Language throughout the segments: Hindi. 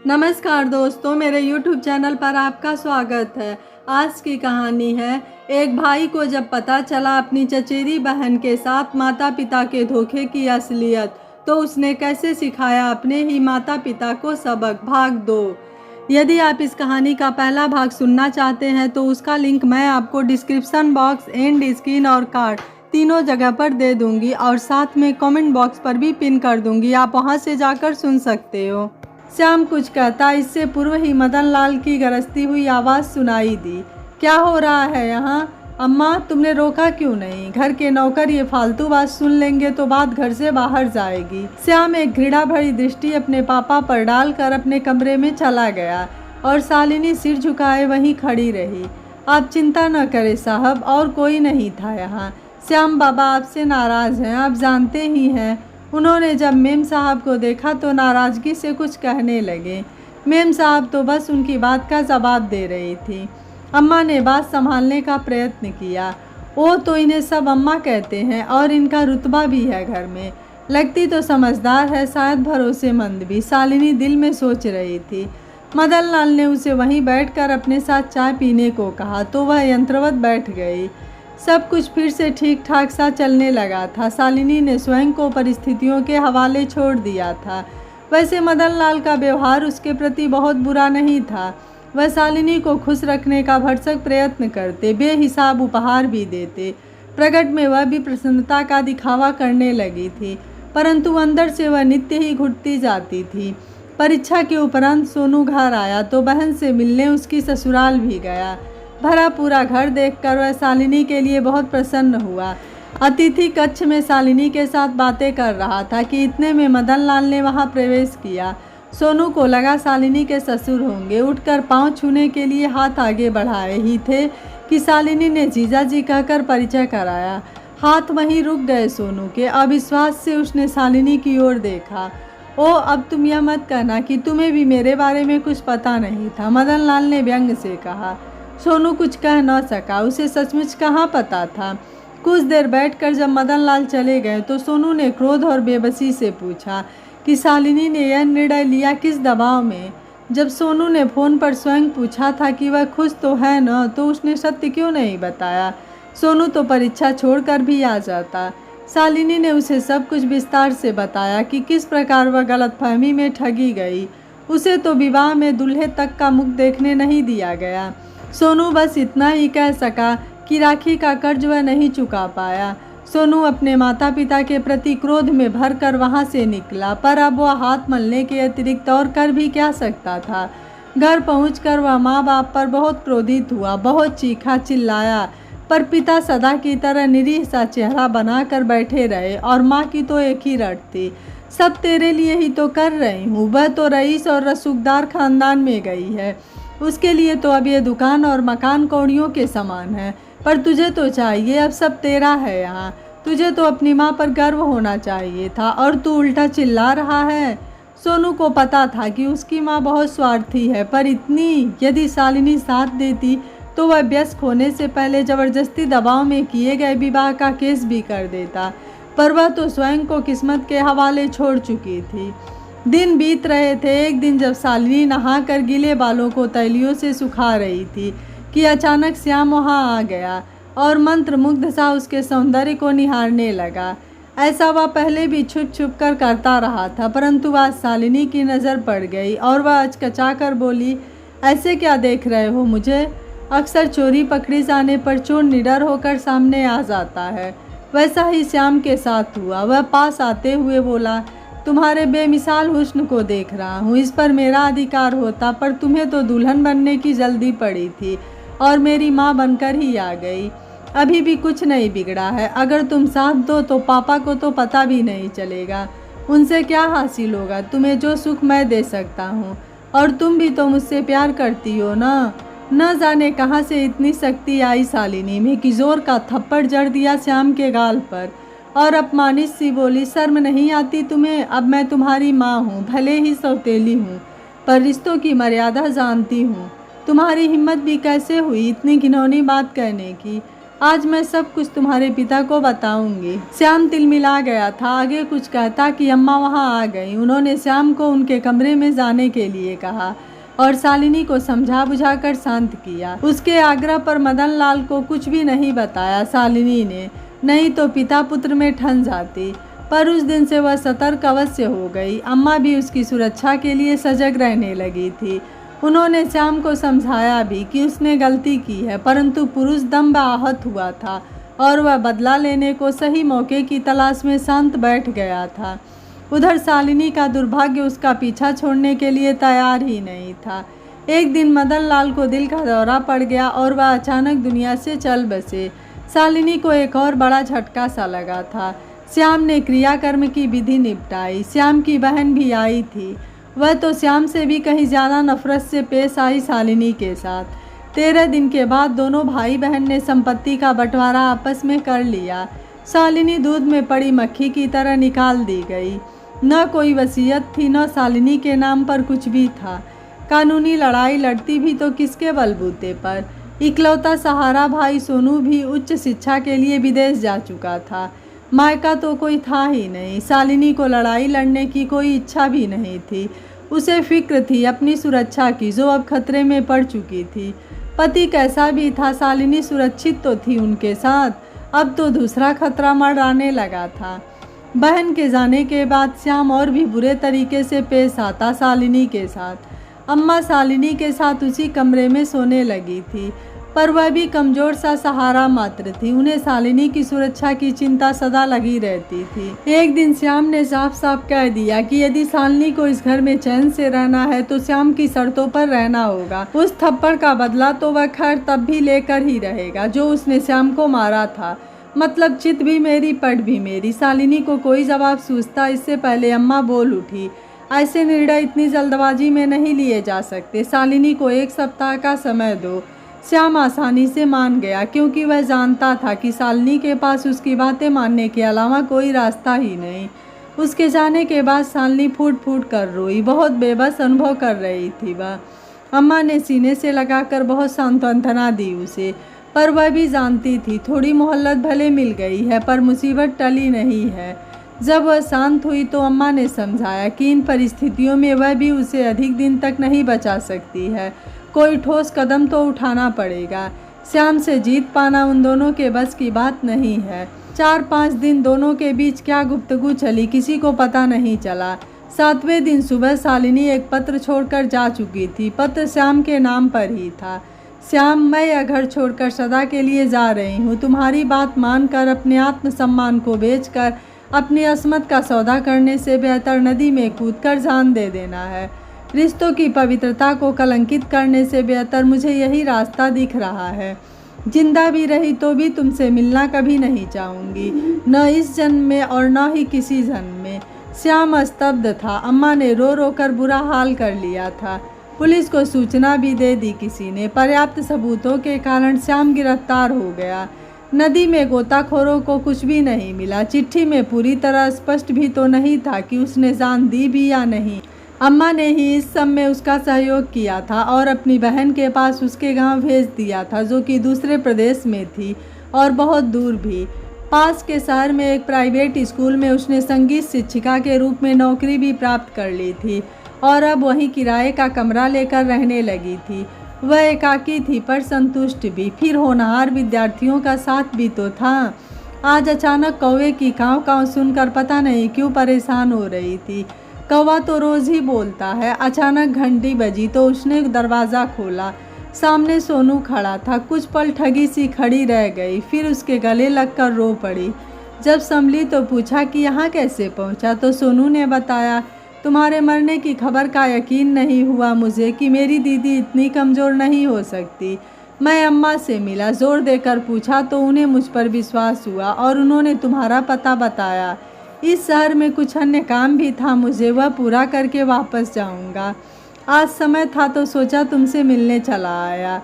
नमस्कार दोस्तों, मेरे YouTube चैनल पर आपका स्वागत है। आज की कहानी है, एक भाई को जब पता चला अपनी चचेरी बहन के साथ माता पिता के धोखे की असलियत, तो उसने कैसे सिखाया अपने ही माता पिता को सबक। भाग 2। यदि आप इस कहानी का पहला भाग सुनना चाहते हैं तो उसका लिंक मैं आपको डिस्क्रिप्शन बॉक्स, एंड स्क्रीन और कार्ड तीनों जगह पर दे दूंगी और साथ में कमेंट बॉक्स पर भी पिन कर दूंगी। आप वहां से जाकर सुन सकते हो। श्याम कुछ कहता इससे पूर्व ही मदन लाल की गरजती हुई आवाज़ सुनाई दी। क्या हो रहा है यहाँ? अम्मा, तुमने रोका क्यों नहीं? घर के नौकर ये फालतू बात सुन लेंगे तो बात घर से बाहर जाएगी। श्याम एक घृणा भरी दृष्टि अपने पापा पर डालकर अपने कमरे में चला गया और शालिनी सिर झुकाए वहीं खड़ी रही। आप चिंता न करें साहब, और कोई नहीं था यहाँ। श्याम बाबा आपसे नाराज़ हैं, आप जानते ही हैं। उन्होंने जब मेम साहब को देखा तो नाराज़गी से कुछ कहने लगे। मेम साहब तो बस उनकी बात का जवाब दे रही थी। अम्मा ने बात संभालने का प्रयत्न किया। वो तो इन्हें सब अम्मा कहते हैं और इनका रुतबा भी है घर में। लगती तो समझदार है, शायद भरोसेमंद भी, शालिनी दिल में सोच रही थी। मदन लाल ने उसे वहीं बैठकर अपने साथ चाय पीने को कहा तो वह यंत्रवत बैठ गई। सब कुछ फिर से ठीक ठाक सा चलने लगा था। शालिनी ने स्वयं को परिस्थितियों के हवाले छोड़ दिया था। वैसे मदन लाल का व्यवहार उसके प्रति बहुत बुरा नहीं था। वह शालिनी को खुश रखने का भरसक प्रयत्न करते, बेहिसाब उपहार भी देते। प्रकट में वह भी प्रसन्नता का दिखावा करने लगी थी, परंतु अंदर से वह नित्य ही घुटती जाती थी। परीक्षा के उपरांत सोनू घर आया तो बहन से मिलने उसकी ससुराल भी गया। भरा पूरा घर देखकर वह शालिनी के लिए बहुत प्रसन्न हुआ। अतिथि कक्ष में शालिनी के साथ बातें कर रहा था कि इतने में मदन लाल ने वहां प्रवेश किया। सोनू को लगा शालिनी के ससुर होंगे। उठकर पांव छूने के लिए हाथ आगे बढ़ाए ही थे कि शालिनी ने जीजा जी कहकर परिचय कराया। हाथ वहीं रुक गए सोनू के। अविश्वास से उसने शालिनी की ओर देखा। ओ, अब तुम यह मत कहना कि तुम्हें भी मेरे बारे में कुछ पता नहीं था, मदन लाल ने व्यंग से कहा। सोनू कुछ कह न सका, उसे सचमुच कहाँ पता था। कुछ देर बैठकर जब मदन लाल चले गए तो सोनू ने क्रोध और बेबसी से पूछा कि शालिनी ने यह निर्णय लिया किस दबाव में। जब सोनू ने फ़ोन पर स्वयं पूछा था कि वह खुश तो है न, तो उसने सत्य क्यों नहीं बताया? सोनू तो परीक्षा छोड़कर भी आ जाता। शालिनी ने उसे सब कुछ विस्तार से बताया कि किस प्रकार वह गलतफहमी में ठगी गई। उसे तो विवाह में दूल्हे तक का मुख देखने नहीं दिया गया। सोनू बस इतना ही कह सका कि राखी का कर्ज वह नहीं चुका पाया। सोनू अपने माता पिता के प्रति क्रोध में भरकर वहां से निकला, पर अब वह हाथ मलने के अतिरिक्त और कर भी क्या सकता था। घर पहुंचकर वह माँ बाप पर बहुत क्रोधित हुआ, बहुत चीखा चिल्लाया, पर पिता सदा की तरह निरीह सा चेहरा बनाकर बैठे रहे। और माँ की तो एक ही रट थी, सब तेरे लिए ही तो कर रही हूँ। वह तो रईस और रसूखदार खानदान में गई है, उसके लिए तो अब ये दुकान और मकान कौड़ियों के समान है, पर तुझे तो चाहिए अब सब तेरा है यहाँ। तुझे तो अपनी माँ पर गर्व होना चाहिए था और तू उल्टा चिल्ला रहा है। सोनू को पता था कि उसकी माँ बहुत स्वार्थी है, पर इतनी, यदि शालिनी साथ देती तो वह व्यस्क होने से पहले जबरदस्ती दबाव में किए गए विवाह का केस भी कर देता। पर वह तो स्वयं को किस्मत के हवाले छोड़ चुकी थी। दिन बीत रहे थे। एक दिन जब शालिनी नहाकर गीले बालों को तैलियों से सुखा रही थी कि अचानक श्याम वहां आ गया और मंत्र मुग्ध सा उसके सौंदर्य को निहारने लगा। ऐसा वह पहले भी छुप छुप कर करता रहा था, परंतु आज शालिनी की नज़र पड़ गई और वह अचकचा कर बोली, ऐसे क्या देख रहे हो मुझे? अक्सर चोरी पकड़ी जाने पर चोर निडर होकर सामने आ जाता है, वैसा ही श्याम के साथ हुआ। वह पास आते हुए बोला, तुम्हारे बेमिसाल हुस्न को देख रहा हूँ, इस पर मेरा अधिकार होता, पर तुम्हें तो दुल्हन बनने की जल्दी पड़ी थी और मेरी माँ बनकर ही आ गई। अभी भी कुछ नहीं बिगड़ा है। अगर तुम साथ दो तो पापा को तो पता भी नहीं चलेगा। उनसे क्या हासिल होगा? तुम्हें जो सुख मैं दे सकता हूँ, और तुम भी तो मुझसे प्यार करती हो ना। न जाने कहाँ से इतनी शक्ति आई शालिनी में कि जोर का थप्पड़ जड़ दिया श्याम के गाल पर और अपमानित सी बोली, शर्म नहीं आती तुम्हें? अब मैं तुम्हारी माँ हूँ, भले ही सौतेली हूँ, पर रिश्तों की मर्यादा जानती हूँ। तुम्हारी हिम्मत भी कैसे हुई इतनी घिनौनी बात कहने की? आज मैं सब कुछ तुम्हारे पिता को बताऊंगी। श्याम तिलमिला गया था। आगे कुछ कहता कि अम्मा वहां आ गई। उन्होंने श्याम को उनके कमरे में जाने के लिए कहा और शालिनी को समझा बुझाकर शांत किया। उसके आग्रह पर मदन लाल को कुछ भी नहीं बताया शालिनी ने, नहीं तो पिता पुत्र में ठन जाती। पर उस दिन से वह सतर्क अवश्य हो गई। अम्मा भी उसकी सुरक्षा के लिए सजग रहने लगी थी। उन्होंने श्याम को समझाया भी कि उसने गलती की है, परंतु पुरुष दम्भ आहत हुआ था और वह बदला लेने को सही मौके की तलाश में शांत बैठ गया था। उधर शालिनी का दुर्भाग्य उसका पीछा छोड़ने के लिए तैयार ही नहीं था। एक दिन मदन लाल को दिल का दौरा पड़ गया और वह अचानक दुनिया से चल बसे। शालिनी को एक और बड़ा झटका सा लगा था। श्याम ने क्रियाकर्म की विधि निपटाई। श्याम की बहन भी आई थी। वह तो श्याम से भी कहीं ज़्यादा नफरत से पेश आई शालिनी के साथ। 13 दिन के बाद दोनों भाई बहन ने संपत्ति का बंटवारा आपस में कर लिया। शालिनी दूध में पड़ी मक्खी की तरह निकाल दी गई। न कोई वसीयत थी, न शालिनी के नाम पर कुछ भी था। कानूनी लड़ाई लड़ती भी तो किसके बलबूते पर। इकलौता सहारा भाई सोनू भी उच्च शिक्षा के लिए विदेश जा चुका था। मायका तो कोई था ही नहीं। शालिनी को लड़ाई लड़ने की कोई इच्छा भी नहीं थी। उसे फिक्र थी अपनी सुरक्षा की, जो अब खतरे में पड़ चुकी थी। पति कैसा भी था, शालिनी सुरक्षित तो थी उनके साथ। अब तो दूसरा खतरा मंडराने लगा था। बहन के जाने के बाद श्याम और भी बुरे तरीके से पेश आता शालिनी के साथ। अम्मा शालिनी के साथ उसी कमरे में सोने लगी थी, पर वह भी कमज़ोर सा सहारा मात्र थी। उन्हें शालिनी की सुरक्षा की चिंता सदा लगी रहती थी। एक दिन श्याम ने साफ साफ कह दिया कि यदि शालिनी को इस घर में चैन से रहना है तो श्याम की शर्तों पर रहना होगा। उस थप्पड़ का बदला तो वह खैर तब भी लेकर ही रहेगा जो उसने श्याम को मारा था। मतलब चित भी मेरी पट भी मेरी। शालिनी को कोई जवाब सूझता इससे पहले अम्मा बोल उठी, ऐसे निर्णय इतनी जल्दबाजी में नहीं लिए जा सकते। शालिनी को 1 सप्ताह का समय दो। श्याम आसानी से मान गया, क्योंकि वह जानता था कि शालिनी के पास उसकी बातें मानने के अलावा कोई रास्ता ही नहीं। उसके जाने के बाद शालिनी फूट फूट कर रोई। बहुत बेबस अनुभव कर रही थी वह। अम्मा ने सीने से लगाकर बहुत सांत्वना दी उसे, पर वह भी जानती थी थोड़ी मोहल्लत भले मिल गई है पर मुसीबत टली नहीं है। जब वह शांत हुई तो अम्मा ने समझाया कि इन परिस्थितियों में वह भी उसे अधिक दिन तक नहीं बचा सकती है। कोई ठोस कदम तो उठाना पड़ेगा। श्याम से जीत पाना उन दोनों के बस की बात नहीं है। 4-5 दिन दोनों के बीच क्या गुफ्तगू चली किसी को पता नहीं चला। 7वें दिन सुबह शालिनी एक पत्र छोड़कर जा चुकी थी। पत्र श्याम के नाम पर ही था। श्याम, मैं यह घर छोड़कर सदा के लिए जा रही हूँ। तुम्हारी बात मानकर अपने आत्मसम्मान को बेचकर अपनी अस्मत का सौदा करने से बेहतर नदी में कूदकर जान दे देना है। रिश्तों की पवित्रता को कलंकित करने से बेहतर मुझे यही रास्ता दिख रहा है। जिंदा भी रही तो भी तुमसे मिलना कभी नहीं चाहूँगी, न इस जन्म में और न ही किसी जन्म में। श्याम स्तब्ध था। अम्मा ने रो रो कर बुरा हाल कर लिया था। पुलिस को सूचना भी दे दी किसी ने। पर्याप्त सबूतों के कारण श्याम गिरफ्तार हो गया। नदी में गोताखोरों को कुछ भी नहीं मिला। चिट्ठी में पूरी तरह स्पष्ट भी तो नहीं था कि उसने जान दी भी या नहीं। अम्मा ने ही इस सब में उसका सहयोग किया था और अपनी बहन के पास उसके गांव भेज दिया था, जो कि दूसरे प्रदेश में थी और बहुत दूर भी। पास के शहर में एक प्राइवेट स्कूल में उसने संगीत शिक्षिका के रूप में नौकरी भी प्राप्त कर ली थी और अब वहीं किराए का कमरा लेकर रहने लगी थी। वह एकाकी थी पर संतुष्ट भी। फिर होनहार विद्यार्थियों का साथ भी तो था। आज अचानक कौवे की काँव काँव सुनकर पता नहीं क्यों परेशान हो रही थी। कौवा तो रोज़ ही बोलता है। अचानक घंटी बजी तो उसने दरवाज़ा खोला। सामने सोनू खड़ा था। कुछ पल ठगी सी खड़ी रह गई, फिर उसके गले लगकर रो पड़ी। जब संभली तो पूछा कि यहाँ कैसे पहुँचा, तो सोनू ने बताया, तुम्हारे मरने की खबर का यकीन नहीं हुआ मुझे कि मेरी दीदी इतनी कमज़ोर नहीं हो सकती। मैं अम्मा से मिला, जोर देकर पूछा तो उन्हें मुझ पर विश्वास हुआ और उन्होंने तुम्हारा पता बताया। इस शहर में कुछ अन्य काम भी था मुझे, वह पूरा करके वापस जाऊंगा। आज समय था तो सोचा तुमसे मिलने चला आया।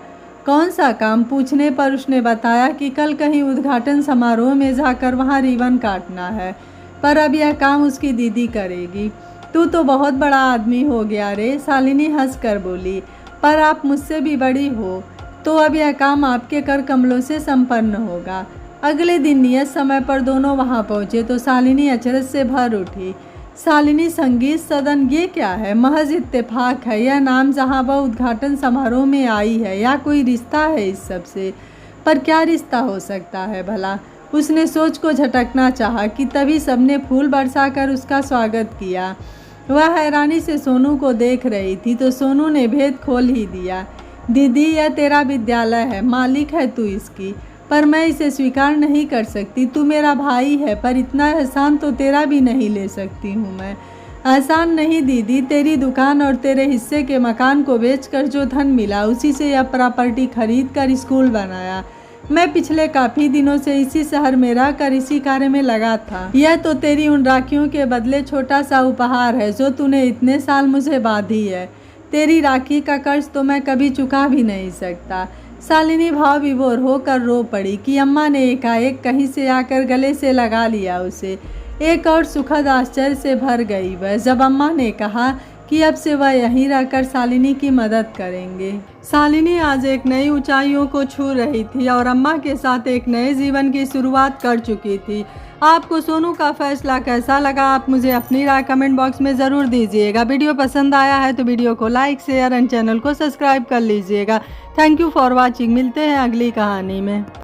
कौन सा काम पूछने पर उसने बताया कि कल कहीं उद्घाटन समारोह में जाकर वहां रिबन काटना है, पर अब यह काम उसकी दीदी करेगी। तू तो बहुत बड़ा आदमी हो गया रे, शालिनी हंस कर बोली। पर आप मुझसे भी बड़ी हो। तो अब यह काम आपके कर कमलों से संपन्न होगा। अगले दिन नियत समय पर दोनों वहां पहुंचे तो शालिनी अचरज से भर उठी। शालिनी, संगीत सदन ये क्या है? महज इत्तेफाक है यह नाम जहां वह उद्घाटन समारोह में आई है, या कोई रिश्ता है इस सब से? पर क्या रिश्ता हो सकता है भला? उसने सोच को झटकना चाहा कि तभी सबने फूल बरसाकर उसका स्वागत किया। वह हैरानी से सोनू को देख रही थी तो सोनू ने भेद खोल ही दिया। दीदी, यह तेरा विद्यालय है, मालिक है तू इसकी, पर मैं इसे स्वीकार नहीं कर सकती। तू मेरा भाई है, पर इतना एहसान तो तेरा भी नहीं ले सकती हूँ मैं। एहसान नहीं दीदी, तेरी दुकान और तेरे हिस्से के मकान को बेचकर जो धन मिला उसी से यह प्रॉपर्टी खरीद कर स्कूल बनाया। मैं पिछले काफ़ी दिनों से इसी शहर में रहकर इसी कार्य में लगा था। यह तो तेरी उन राखियों के बदले छोटा सा उपहार है जो तूने इतने साल मुझे बांधी है। तेरी राखी का कर्ज तो मैं कभी चुका भी नहीं सकता। शालिनी भाव विभोर होकर रो पड़ी कि अम्मा ने एकाएक कहीं से आकर गले से लगा लिया उसे। एक और सुखद आश्चर्य से भर गई वह जब अम्मा ने कहा कि अब से वह यहीं रहकर शालिनी की मदद करेंगे। शालिनी आज एक नई ऊंचाइयों को छू रही थी और अम्मा के साथ एक नए जीवन की शुरुआत कर चुकी थी। आपको सोनू का फैसला कैसा लगा? आप मुझे अपनी राय कमेंट बॉक्स में ज़रूर दीजिएगा। वीडियो पसंद आया है तो वीडियो को लाइक, शेयर एंड चैनल को सब्सक्राइब कर लीजिएगा। Thank you for watching. मिलते हैं अगली कहानी में।